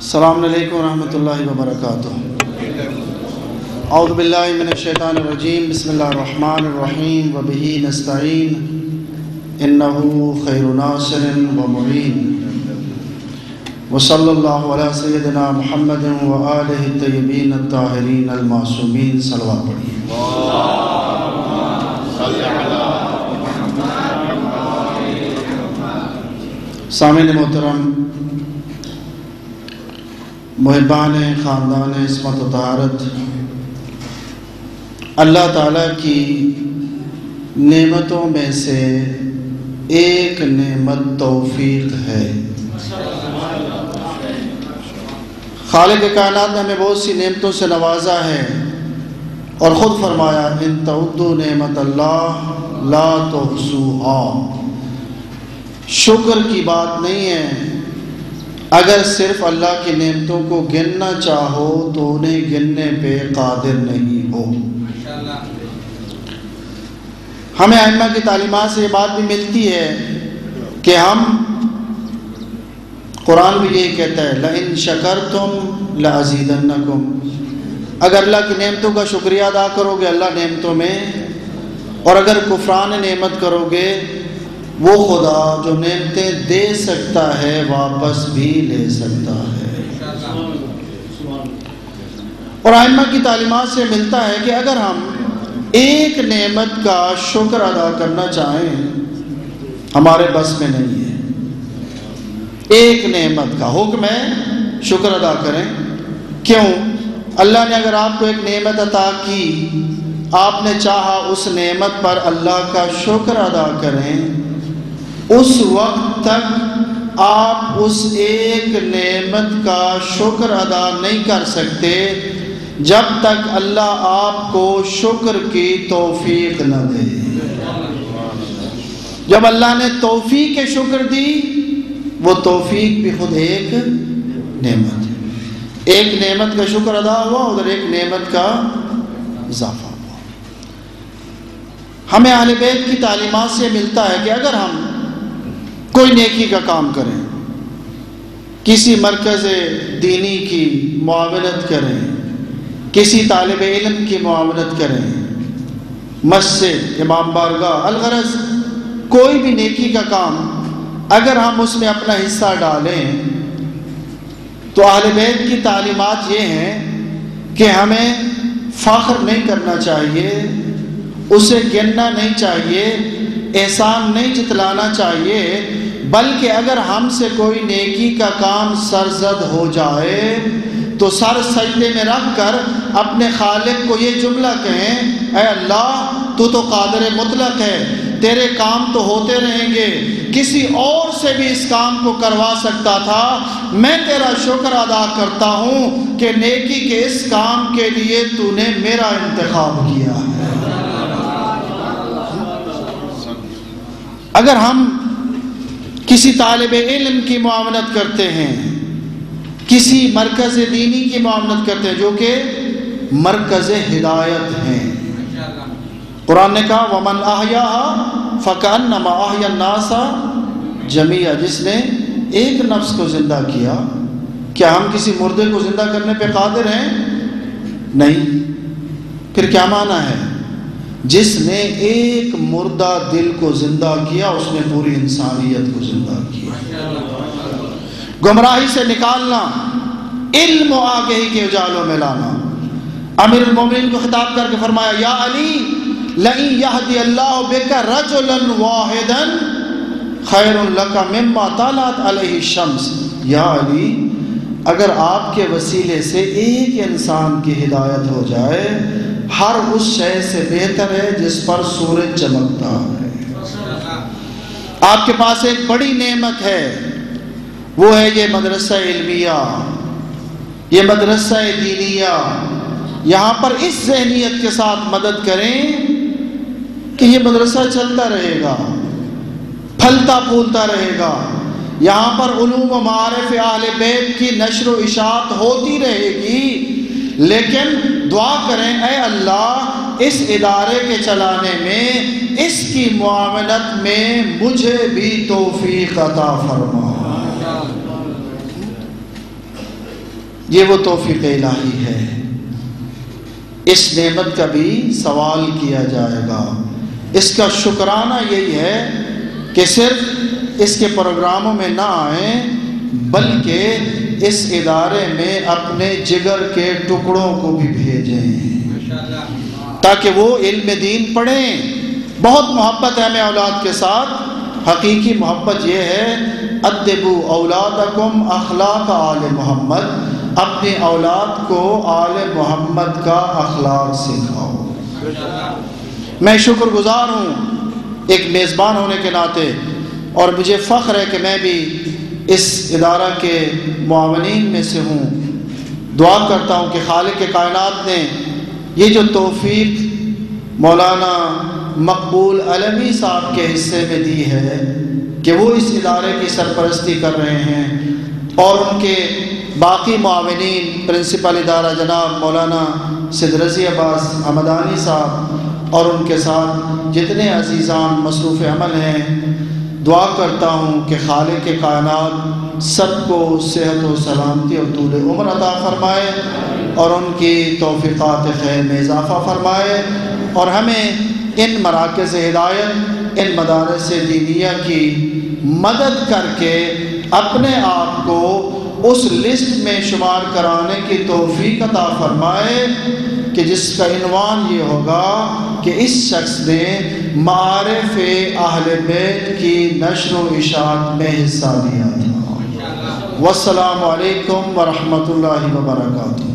السلام علیکم ورحمۃ اللہ وبرکاتہ۔ اعوذ باللہ من الشیطان الرجیم، بسم اللہ الرحمن الرحیم، وبہ نستعین، انہ خیر ناصر ومعین، وصلی اللہ علی سیدنا محمد وآلہ الطیبین الطاہرین المعصومین۔ صلوات پڑھیے۔ سامعین محترم، محبان خاندان عصمت و طہارت، اللہ تعالیٰ کی نعمتوں میں سے ایک نعمت توفیق ہے۔ خالق کائنات نے ہمیں بہت سی نعمتوں سے نوازا ہے اور خود فرمایا ان تعدوا نعمت اللہ لا تحصوها۔ شکر کی بات نہیں ہے، اگر صرف اللہ کی نعمتوں کو گننا چاہو تو انہیں گننے پہ قادر نہیں ہو۔ ہمیں ائمہ کی تعلیمات سے یہ بات بھی ملتی ہے کہ ہم، قرآن بھی یہی کہتا ہے لَإِن شَكَرْتُمْ لَأَزِيدَنَّكُمْ، اگر اللہ کی نعمتوں کا شکریہ ادا کرو گے اللہ نعمتوں میں، اور اگر کفران نعمت کرو گے، وہ خدا جو نعمتیں دے سکتا ہے واپس بھی لے سکتا ہے۔ اور ائمہ کی تعلیمات سے ملتا ہے کہ اگر ہم ایک نعمت کا شکر ادا کرنا چاہیں ہمارے بس میں نہیں ہے۔ ایک نعمت کا حکم ہے شکر ادا کریں۔ کیوں؟ اللہ نے اگر آپ کو ایک نعمت عطا کی، آپ نے چاہا اس نعمت پر اللہ کا شکر ادا کریں، اس وقت تک آپ اس ایک نعمت کا شکر ادا نہیں کر سکتے جب تک اللہ آپ کو شکر کی توفیق نہ دے۔ جب اللہ نے توفیق شکر دی، وہ توفیق بھی خود ایک نعمت ہے۔ ایک نعمت کا شکر ادا ہوا، ادھر ایک نعمت کا اضافہ ہوا۔ ہمیں اہل بیت کی تعلیمات سے ملتا ہے کہ اگر ہم کوئی نیکی کا کام کریں، کسی مرکز دینی کی معاونت کریں، کسی طالب علم کی معاونت کریں، مسجد، امام بارگاہ، الغرض کوئی بھی نیکی کا کام اگر ہم اس میں اپنا حصہ ڈالیں، تو اہل بیت کی تعلیمات یہ ہیں کہ ہمیں فخر نہیں کرنا چاہیے، اسے گننا نہیں چاہیے، احسان نہیں جتلانا چاہیے، بلکہ اگر ہم سے کوئی نیکی کا کام سرزد ہو جائے تو سر سجدے میں رکھ کر اپنے خالق کو یہ جملہ کہیں، اے اللہ تو قادر مطلق ہے، تیرے کام تو ہوتے رہیں گے، کسی اور سے بھی اس کام کو کروا سکتا تھا، میں تیرا شکر ادا کرتا ہوں کہ نیکی کے اس کام کے لیے تو نے میرا انتخاب کیا ہے۔ اگر ہم کسی طالب علم کی معاونت کرتے ہیں، کسی مرکز دینی کی معاونت کرتے ہیں جو کہ مرکز ہدایت ہیں، قرآن نے کہا وَمَنْ أَحْيَاهَا فَكَأَنَّمَا أَحْيَا النَّاسَ جَمِيعًا، جس نے ایک نفس کو زندہ کیا، کیا ہم کسی مردے کو زندہ کرنے پہ قادر ہیں؟ نہیں۔ پھر کیا معنی ہے؟ جس نے ایک مردہ دل کو زندہ کیا، اس نے پوری انسانیت کو زندہ کیا۔ گمراہی سے نکالنا، علم و آگہی کے اجالوں میں لانا۔ امیر المومنین کو خطاب کر کے فرمایا یا علی لئن یہدی اللہ بک رجلا واحدا خیر لک مما طلعت علیہ الشمس، یا علی اگر آپ کے وسیلے سے ایک انسان کی ہدایت ہو جائے، ہر اس شے سے بہتر ہے جس پر سورج چمکتا ہے۔ آپ کے پاس ایک بڑی نعمت ہے، وہ ہے یہ مدرسہ علمیہ، یہ مدرسہ دینیہ۔ یہاں پر اس ذہنیت کے ساتھ مدد کریں کہ یہ مدرسہ چلتا رہے گا، پھلتا پھولتا رہے گا، یہاں پر علوم و معارف اہل بیت کی نشر و اشاعت ہوتی رہے گی، لیکن دعا کریں اے اللہ اس ادارے کے چلانے میں، اس کی معاونت میں مجھے بھی توفیق عطا فرما۔ یہ وہ توفیق الہی ہے۔ اس نعمت کا بھی سوال کیا جائے گا۔ اس کا شکرانہ یہی ہے کہ صرف اس کے پروگراموں میں نہ آئیں بلکہ اس ادارے میں اپنے جگر کے ٹکڑوں کو بھی بھیجیں تاکہ وہ علم دین پڑھیں۔ بہت محبت ہے ہمیں اولاد کے ساتھ، حقیقی محبت یہ ہے ادبوا اولادکم اخلاق آل محمد، اپنی اولاد کو آل محمد کا اخلاق سکھاؤ۔ میں شکر گزار ہوں ایک میزبان ہونے کے ناطے، اور مجھے فخر ہے کہ میں بھی اس ادارہ کے معاونین میں سے ہوں۔ دعا کرتا ہوں کہ خالق کائنات نے یہ جو توفیق مولانا مقبول علوی صاحب کے حصے میں دی ہے کہ وہ اس ادارے کی سرپرستی کر رہے ہیں، اور ان کے باقی معاونین پرنسپل ادارہ جناب مولانا صد رضی عباس حمدانی صاحب اور ان کے ساتھ جتنے عزیزان مصروف عمل ہیں، دعا کرتا ہوں کہ خالق کائنات سب کو صحت و سلامتی اور طول عمر عطا فرمائے اور ان کی توفیقات خیر میں اضافہ فرمائے، اور ہمیں ان مراکز ہدایت، ان مدارس دینیہ کی مدد کر کے اپنے آپ کو اس لسٹ میں شمار کرانے کی توفیق عطا فرمائے کہ جس کا عنوان یہ ہوگا کہ اس شخص نے معارف اہل بیت کی نشر و اشاعت میں حصہ لیا تھا۔ والسلام علیکم ورحمۃ اللہ وبرکاتہ۔